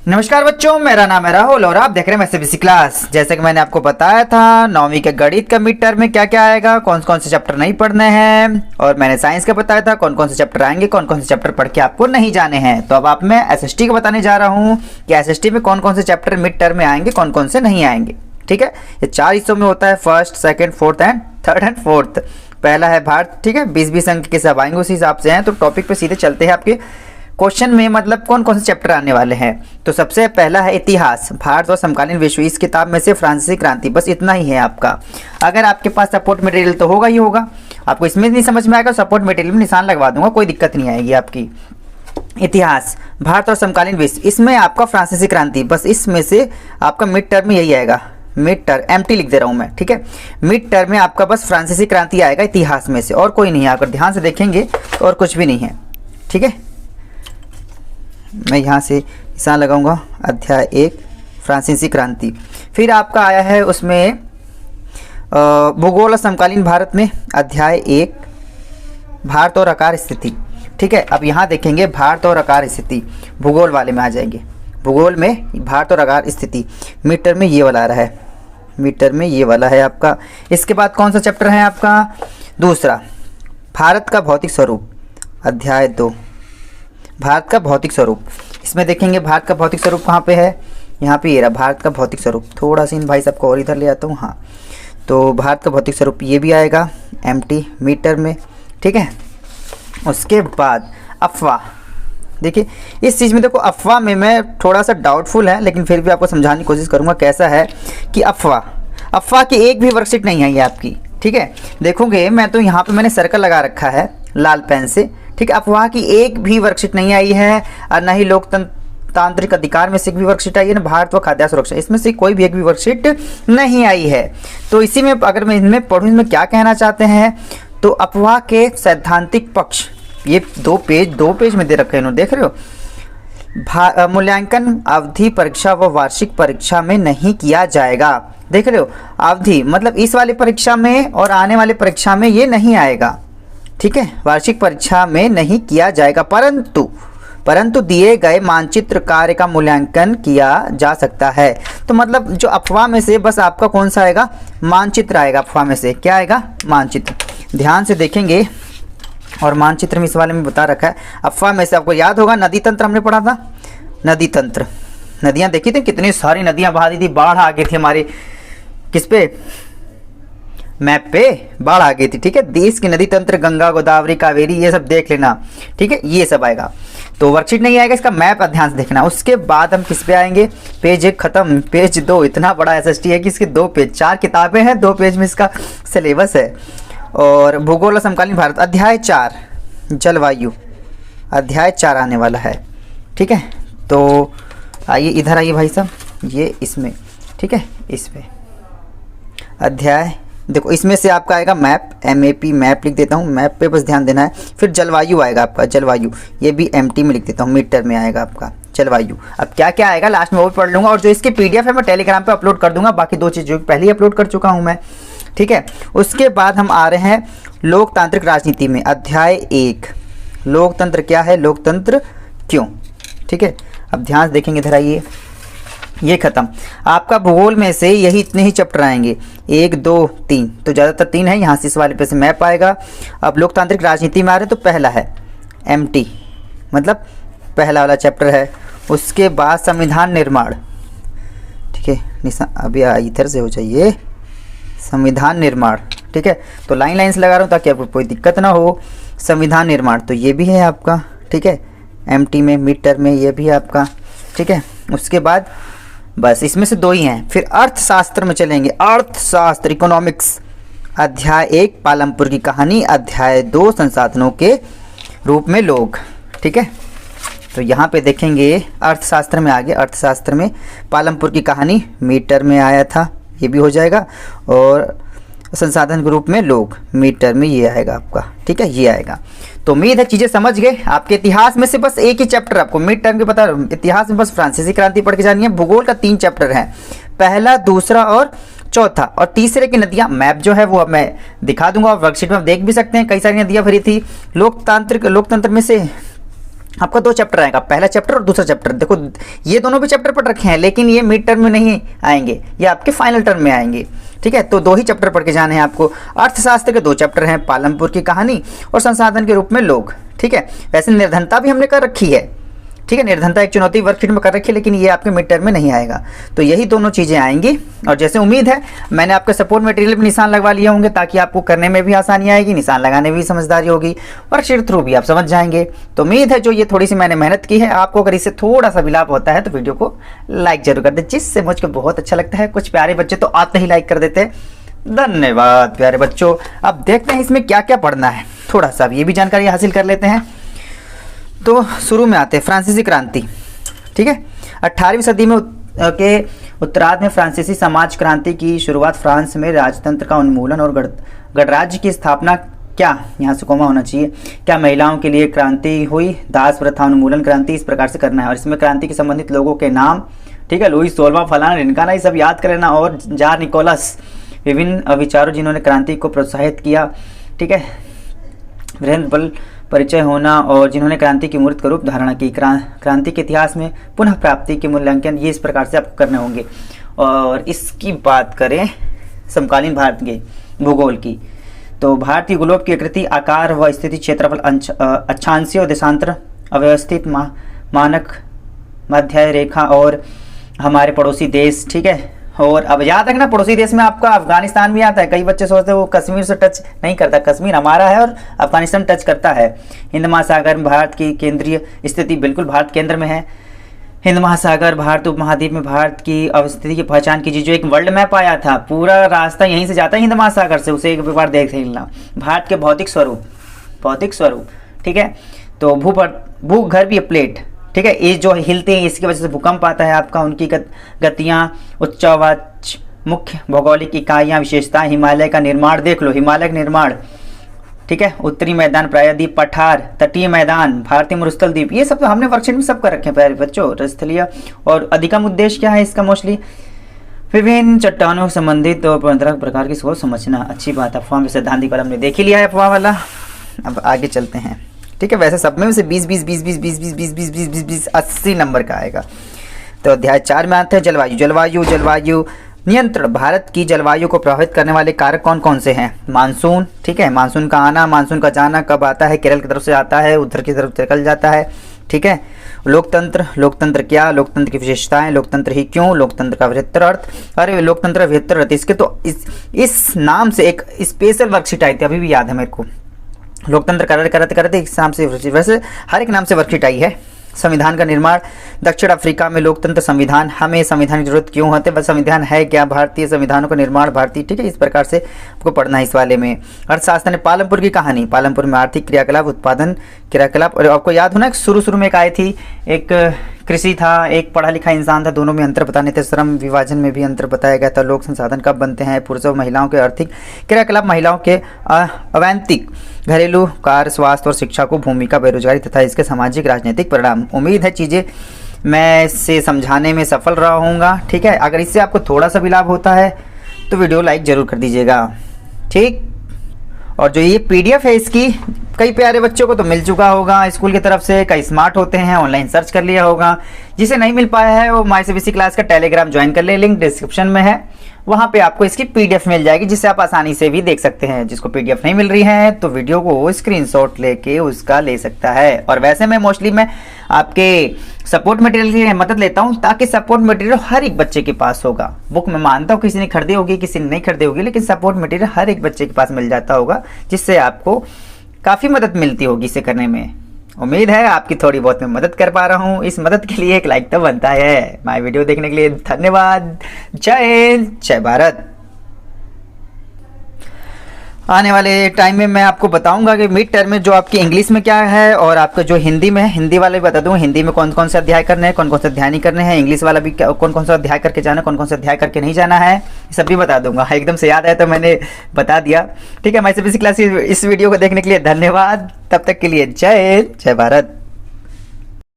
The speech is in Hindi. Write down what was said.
नमस्कार बच्चों, मेरा नाम है राहुल और आप देख रहे हैं मैथमेटिक्स क्लास। जैसे कि मैंने आपको बताया था, 9वीं के गणित का मिड टर्म में क्या क्या आएगा, कौन कौन से चैप्टर नहीं पढ़ने हैं, और मैंने साइंस का बताया था कौन कौन से चैप्टर आएंगे, कौन कौन से चैप्टर पढ़ के आपको नहीं जाने हैं। तो अब आप मैं एसएसटी का बताने जा रहा हूँ कि एसएसटी में कौन कौन से चैप्टर मिड टर्म में आएंगे, कौन कौन से नहीं आएंगे। ठीक है, ये 4 हिस्सों में होता है, first, second, fourth and third and fourth. पहला है भारत। ठीक है, 20-20 अंक के सब आएंगे उसी हिसाब से हैं। तो टॉपिक पे सीधे चलते हैं। आपके क्वेश्चन में मतलब कौन कौन से चैप्टर आने वाले हैं। तो सबसे पहला है इतिहास, भारत और समकालीन विश्व। इस किताब में से फ्रांसीसी क्रांति, बस इतना ही है आपका। अगर आपके पास सपोर्ट मटेरियल तो होगा ही होगा, आपको इसमें नहीं समझ में आएगा सपोर्ट मटेरियल में निशान लगवा दूंगा, कोई दिक्कत नहीं आएगी आपकी। इतिहास, भारत और समकालीन विश्व, इसमें आपका फ्रांसीसी क्रांति, बस इसमें से आपका मिड टर्म में यही आएगा। मिड टर्म एमटी लिख दे रहा हूं मैं। ठीक है, मिड टर्म में आपका बस फ्रांसीसी क्रांति आएगा इतिहास में से, और कोई नहीं है। अगर ध्यान से देखेंगे तो और कुछ भी नहीं है। ठीक है, मैं यहाँ से निशान लगाऊंगा, अध्याय 1 फ्रांसीसी क्रांति। फिर आपका आया है उसमें भूगोल और समकालीन भारत में अध्याय 1 भारत और आकार स्थिति। ठीक है, अब यहाँ देखेंगे भारत और आकार स्थिति, भूगोल वाले में आ जाएंगे। भूगोल में भारत और आकार स्थिति मिड टर्म में ये वाला आ रहा है, मिड टर्म में ये वाला है आपका। इसके बाद कौन सा चैप्टर है आपका, दूसरा, भारत का भौतिक स्वरूप, अध्याय 2 भारत का भौतिक स्वरूप। इसमें देखेंगे भारत का भौतिक स्वरूप कहाँ पे है, यहाँ पे ये रहा भारत का भौतिक स्वरूप। थोड़ा सा इन भाई साहब को और इधर ले आता हूँ। हाँ, तो भारत का भौतिक स्वरूप ये भी आएगा एमटी मिड टर्म में। ठीक है, उसके बाद अफवाह। देखिए इस चीज़ में देखो, अफवाह में मैं थोड़ा सा डाउटफुल है, लेकिन फिर भी आपको समझाने की कोशिश करूँगा। कैसा है कि अफवाह की एक भी वर्कशीट नहीं आई है आपकी। ठीक है, देखोगे मैं तो यहाँ पे मैंने सर्कल लगा रखा है लाल पेन से। ठीक है, अफवाह की एक भी वर्कशीट नहीं आई है, और न ही लोकतांत्रिक अधिकार में से एक भी वर्कशीट आई है, ना भारत व खाद्य सुरक्षा, इसमें से कोई भी एक भी वर्कशीट नहीं आई है। तो इसी में अगर मैं इनमें पढ़ूँ, इनमें क्या कहना चाहते हैं, तो अफवाह के सैद्धांतिक पक्ष, ये दो पेज में दे रखे हैं, देख रहे हो। मूल्यांकन अवधि परीक्षा व वार्षिक परीक्षा में नहीं किया जाएगा। देख रहे हो, अवधि मतलब इस वाली परीक्षा में और आने वाली परीक्षा में ये नहीं आएगा। ठीक है, वार्षिक परीक्षा में नहीं किया जाएगा, परंतु दिए गए मानचित्र कार्य का मूल्यांकन किया जा सकता है। तो मतलब जो अफवाह में से बस आपका कौन सा आएगा, मानचित्र आएगा। अफवाह में से क्या आएगा, मानचित्र। ध्यान से देखेंगे, और मानचित्र में इस वाले में बता रखा है। अफवाह में से आपको याद होगा नदी तंत्र हमने पढ़ा था, नदी तंत्र, नदियां देखी थी, कितनी सारी नदियां बहा दी थी, बाढ़ आ गई थी हमारे किस पे, मैप पे बाढ़ आ गई थी। ठीक है, देश की नदी तंत्र, गंगा, गोदावरी, कावेरी, ये सब देख लेना। ठीक है, ये सब आएगा। तो वर्कशीट नहीं आएगा, इसका मैप ध्यान से देखना। उसके बाद हम किस पे आएंगे, पेज 1 खत्म, पेज 2 इतना बड़ा एसएसटी है कि इसके 2 पेज, 4 किताबें हैं, 2 पेज में इसका सिलेबस है। और भूगोल और समकालीन भारत अध्याय 4 जलवायु, अध्याय 4 आने वाला है। ठीक है, तो आइए इधर आइए भाई साहब, ये इसमें। ठीक है, इस पे अध्याय देखो, इसमें से आपका आएगा मैप, MAP मैप लिख देता हूँ, मैप पे बस ध्यान देना है। फिर जलवायु आएगा आपका, जलवायु, ये भी MT में लिख देता हूँ, मिड टर्म में आएगा आपका जलवायु। अब क्या क्या आएगा लास्ट में वो भी पढ़ लूँगा, और जो इसके PDF है मैं टेलीग्राम पे अपलोड कर दूंगा। बाकी 2 चीज़ जो पहले ही अपलोड कर चुका हूँ मैं। ठीक है, उसके बाद हम आ रहे हैं लोकतांत्रिक राजनीति में, अध्याय 1 लोकतंत्र क्या है, लोकतंत्र क्यों। ठीक है, अब ध्यान से देखेंगे, इधर आइए, ये खत्म। आपका भूगोल में से यही इतने ही चैप्टर आएंगे, 1 2 3, तो ज़्यादातर 3 है। यहाँ से इस वाले पे से मैप आएगा। अब लोकतांत्रिक राजनीति में आ रहे हैं, तो पहला है MT, मतलब पहला वाला चैप्टर है। उसके बाद संविधान निर्माण। ठीक है, निशान अभी इधर से हो जाइए, संविधान निर्माण। ठीक है, तो लाइन से लगा रहा हूँ ताकि आपको कोई दिक्कत ना हो। संविधान निर्माण, तो ये भी है आपका। ठीक है, MT में मिड टर्म में ये भी है आपका। ठीक है, उसके बाद बस इसमें से 2 ही हैं। फिर अर्थशास्त्र में चलेंगे, अर्थशास्त्र, इकोनॉमिक्स, अध्याय 1 पालमपुर की कहानी, अध्याय 2 संसाधनों के रूप में लोग। ठीक है, तो यहाँ पे देखेंगे अर्थशास्त्र में आगे, अर्थशास्त्र में पालमपुर की कहानी मिड टर्म में आया था, ये भी हो जाएगा। और संसाधन के रूप में लोग मिड टर्म में ये आएगा आपका। ठीक है, ये आएगा। तो उम्मीद है चीज़ें समझ गए। आपके इतिहास में से बस एक ही चैप्टर आपको मिड टर्म के पता, इतिहास में बस फ्रांसीसी क्रांति पढ़ के जानी है। भूगोल का 3 चैप्टर हैं, पहला, दूसरा और चौथा। और तीसरे की नदियाँ, मैप जो है वो अब मैं दिखा दूंगा, और वर्कशीट में आप देख भी सकते हैं, कई सारी नदियाँ भरी थी। लोकतंत्र में से आपका 2 चैप्टर आएगा, पहला चैप्टर और दूसरा चैप्टर। देखो ये दोनों भी चैप्टर पढ़ रखे हैं, लेकिन ये मिड टर्म में नहीं आएंगे, ये आपके फाइनल टर्म में आएंगे। ठीक है, तो 2 ही चैप्टर पढ़ के जाने हैं आपको। अर्थशास्त्र के 2 चैप्टर हैं, पालमपुर की कहानी और संसाधन के रूप में लोग। ठीक है, वैसे निर्धनता भी हमने कर रखी है। ठीक है, निर्धनता एक चुनौती वर्कशीट में कर रखी है, लेकिन ये आपके मिड टर्म में नहीं आएगा। तो यही दोनों चीज़ें आएंगी। और जैसे उम्मीद है मैंने आपके सपोर्ट मटेरियल पे निशान लगवा लिए होंगे, ताकि आपको करने में भी आसानी आएगी, निशान लगाने में भी समझदारी होगी, वर्कशीट थ्रू भी आप समझ जाएंगे। तो उम्मीद है जो ये थोड़ी सी मैंने मेहनत की है, आपको अगर इससे थोड़ा सा भी लाभ होता है तो वीडियो को लाइक जरूर कर दे, जिससे मुझको बहुत अच्छा लगता है। कुछ प्यारे बच्चे तो आते ही लाइक कर देते हैं। धन्यवाद प्यारे बच्चों। अब देखते हैं इसमें क्या क्या पढ़ना है, थोड़ा सा ये भी जानकारी हासिल कर लेते हैं। तो शुरू में आते हैं फ्रांसीसी क्रांति। ठीक है, 18वीं सदी में के उत्तरार्ध में फ्रांसीसी समाज क्रांति की शुरुआत, फ्रांस में राजतंत्र का उन्मूलन और गणराज्य की स्थापना। क्या यहाँ से कोमा होना चाहिए, क्या महिलाओं के लिए क्रांति हुई, दास प्रथा उन्मूलन क्रांति, इस प्रकार से करना है। और इसमें क्रांति के संबंधित लोगों के नाम, ठीक है, लुईस 16वां फलाना ढिमकाना, ये सब याद कर लेना। और जार निकोलस, विभिन्न विचारों जिन्होंने क्रांति को प्रोत्साहित किया। ठीक है, वीरेंद्र बल परिचय होना और जिन्होंने क्रांति की मूर्त का रूप धारणा की। क्रांति के इतिहास में पुनः प्राप्ति के मूल्यांकन, ये इस प्रकार से आपको करने होंगे। और इसकी बात करें समकालीन भारत के भूगोल की, तो भारत की ग्लोब की आकृति, आकार व स्थिति, क्षेत्रफल, अक्षांशीय और देशांतर, अव्यवस्थित मानक मध्य रेखा और हमारे पड़ोसी देश। ठीक है, और अब याद रखना पड़ोसी देश में आपका अफगानिस्तान भी आता है। कई बच्चे सोचते हैं वो कश्मीर से टच नहीं करता, कश्मीर हमारा है और अफगानिस्तान टच करता है। हिंद महासागर में भारत की केंद्रीय स्थिति, बिल्कुल भारत केंद्र में है। हिंद महासागर, भारत उपमहाद्वीप में भारत की अवस्थिति की पहचान कीजिए। जो एक वर्ल्ड मैप आया था, पूरा रास्ता यहीं से जाता है हिंद महासागर से, उसे एक बार देख लेना। भारत के भौतिक स्वरूप, ठीक है, तो भूगर्भ भी प्लेट, ठीक है, ये जो हिलते हैं इसकी वजह से भूकंप आता है आपका। उनकी गतियाँ, उच्चावाच, मुख्य भौगोलिक इकाइयाँ, विशेषताएं, हिमालय का निर्माण देख लो, हिमालय का निर्माण। ठीक है, उत्तरी मैदान, प्रायद्वीप, पठार, तटीय मैदान, भारतीय मरुस्थल द्वीप, ये सब तो हमने वर्कशीट में सब कर रखे हैं प्यारे बच्चों। स्थलीय और अधिकतम उद्देश्य क्या है इसका, मोस्टली विभिन्न चट्टानों से संबंधित और 15 प्रकार की सोच समझना। अच्छी बात, अफवाह में सैद्धांतिक हमने देख ही लिया है अफवाह वाला। अब आगे चलते हैं। ठीक है, वैसे सब में से 20 80 नंबर का आएगा। तो अध्याय 4 में आते हैं जलवायु नियंत्रण। भारत की जलवायु को प्रभावित करने वाले कारक कौन कौन से हैं। मानसून, ठीक है, मानसून का आना, मानसून का जाना, कब आता है, केरल की तरफ से आता है, उत्तर की तरफ निकल जाता है। ठीक है, लोकतंत्र क्या, लोकतंत्र की विशेषताएं, लोकतंत्र ही क्यों, लोकतंत्र का वृहत्तर अर्थ। अरे लोकतंत्र वृहत्तर अर्थ, इसके तो इस नाम से एक स्पेशल वर्कशीट आई थी, अभी भी याद है मेरे को। लोकतंत्र करते एक नाम से, वैसे हर एक नाम से वर्कशीट आई है। संविधान का निर्माण, दक्षिण अफ्रीका में लोकतंत्र संविधान, हमें संविधान की जरूरत क्यों होती है, बस संविधान है क्या, भारतीय संविधानों का निर्माण भारतीय। ठीक है, इस प्रकार से आपको पढ़ना है इस वाले में। अर्थशास्त्र ने पालमपुर की कहानी, पालमपुर में आर्थिक क्रियाकलाप, उत्पादन क्रियाकलाप। और आपको याद होना शुरू में एक आई थी, एक कृषि था, एक पढ़ा लिखा इंसान था, दोनों में अंतर बताने थे। श्रम विभाजन में भी अंतर बताया गया था। लोक संसाधन कब बनते हैं, पुरुषों और महिलाओं के आर्थिक क्रियाकलाप, महिलाओं के अवैतनिक घरेलू कार्य, स्वास्थ्य और शिक्षा को भूमिका, बेरोजगारी तथा इसके सामाजिक राजनीतिक परिणाम। उम्मीद है चीज़ें मैं से समझाने में सफल रहा हूँगा। ठीक है, अगर इससे आपको थोड़ा सा भी लाभ होता है तो वीडियो लाइक जरूर कर दीजिएगा। ठीक, और जो ये PDF है इसकी, कई प्यारे बच्चों को तो मिल चुका होगा स्कूल की तरफ से, कई स्मार्ट होते हैं, ऑनलाइन सर्च कर लिया होगा। जिसे नहीं मिल पाया है वो माई CBSE क्लास का टेलीग्राम ज्वाइन कर ले, लिंक डिस्क्रिप्शन में है, वहाँ पे आपको इसकी PDF मिल जाएगी, जिससे आप आसानी से भी देख सकते हैं। जिसको PDF नहीं मिल रही है तो वीडियो को स्क्रीनशॉट लेके उसका ले सकता है। और वैसे मैं मोस्टली मैं आपके सपोर्ट मटेरियल की मदद लेता हूँ, ताकि सपोर्ट मटेरियल हर एक बच्चे के पास होगा। बुक मैं मानता हूँ किसी ने खरीदी होगी, किसी ने नहीं खरीदी होगी, लेकिन सपोर्ट मटेरियल हर एक बच्चे के पास मिल जाता होगा, जिससे आपको काफ़ी मदद मिलती होगी इसे करने में। उम्मीद है आपकी थोड़ी बहुत मैं मदद कर पा रहा हूँ। इस मदद के लिए एक लाइक तो बनता है। माय वीडियो देखने के लिए धन्यवाद। जय हिंद, जय भारत। आने वाले टाइम में मैं आपको बताऊंगा कि मिड टर्म में जो आपकी इंग्लिश में क्या है, और आपका जो हिंदी में है, हिंदी वाले भी बता दूँ हिंदी में कौन कौन से अध्याय करने हैं, कौन कौन से अध्याय नहीं करने हैं। इंग्लिश वाला भी कौन कौन सा अध्याय करके जाना है, कौन कौन सा अध्याय करके नहीं जाना है, सब भी बता दूंगा। एकदम से याद आया तो मैंने बता दिया। ठीक है, माय CBSE क्लास इस वीडियो को देखने के लिए धन्यवाद। तब तक के लिए जय हिंद, जय भारत।